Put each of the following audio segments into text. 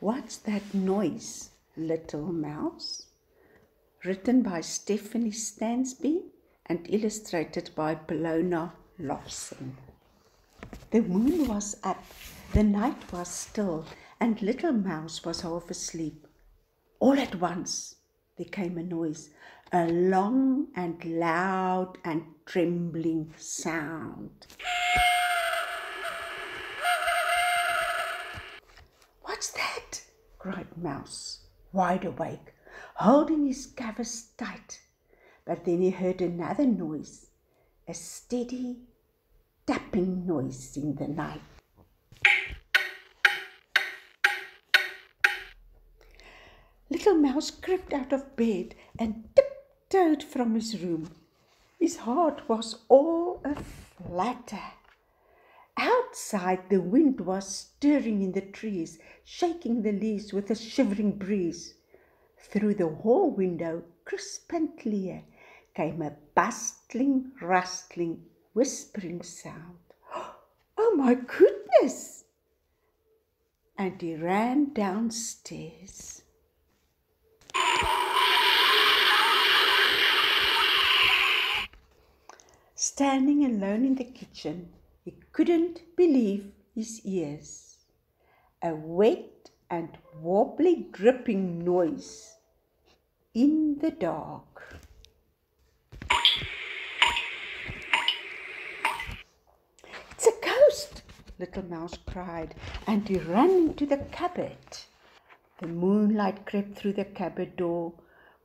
What's that noise, little mouse? Written by Stephanie Stansby and illustrated by Bologna Lawson. The moon was up, the night was still, and little mouse was half asleep. All at once there came a noise, a long and loud and trembling sound. "What's that?" cried Mouse, wide awake, holding his covers tight. But then he heard another noise, a steady tapping noise in the night. Little Mouse crept out of bed and tiptoed from his room. His heart was all a-flutter. Outside, the wind was stirring in the trees, shaking the leaves with a shivering breeze. Through the hall window, crisp and clear, came a bustling, rustling, whispering sound. "Oh, my goodness!" And he ran downstairs. Standing alone in the kitchen, he couldn't believe his ears. A wet and wobbly dripping noise in the dark. "It's a ghost!" Little Mouse cried, and he ran into the cupboard. The moonlight crept through the cupboard door,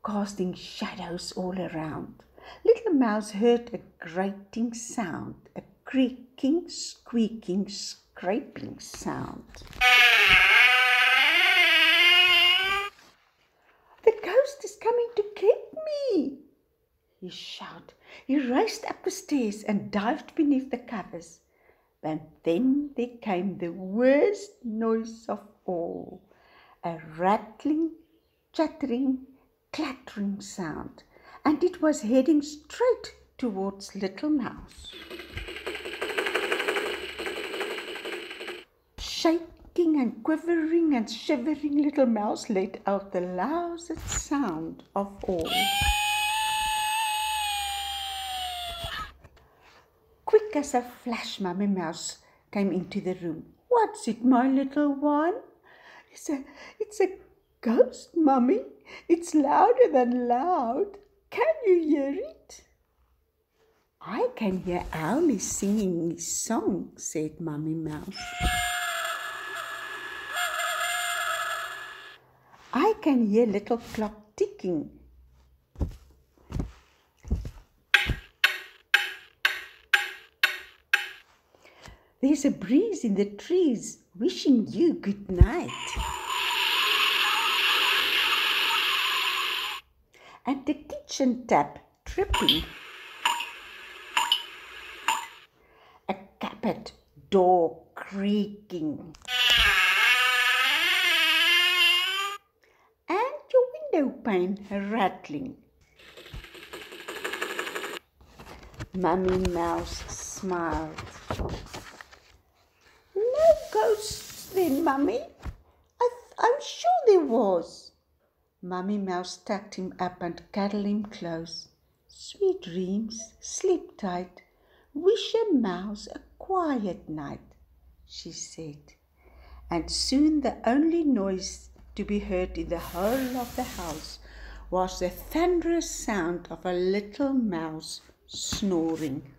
casting shadows all around. Little Mouse heard a grating sound, a creaking, squeaking, scraping sound. "The ghost is coming to get me!" he shouted. He raced up the stairs and dived beneath the covers. But then there came the worst noise of all, a rattling, chattering, clattering sound, and it was heading straight towards Little Mouse. Shaking and quivering and shivering, Little Mouse let out the loudest sound of all. Quick as a flash, Mummy Mouse came into the room. "What's it, my little one?" It's a ghost, Mummy. It's louder than loud. Can you hear it?" "I can hear Owlie singing his song," said Mummy Mouse. "I can hear little clock ticking. There's a breeze in the trees wishing you good night. And the kitchen tap tripping. A cupboard door creaking. And your window pane rattling." Mummy Mouse smiled. "No ghosts then, Mummy? I'm sure there was." Mummy Mouse tucked him up and cuddled him close. "Sweet dreams, sleep tight. Wish a mouse a quiet night," she said. And soon the only noise to be heard in the whole of the house was the thunderous sound of a little mouse snoring.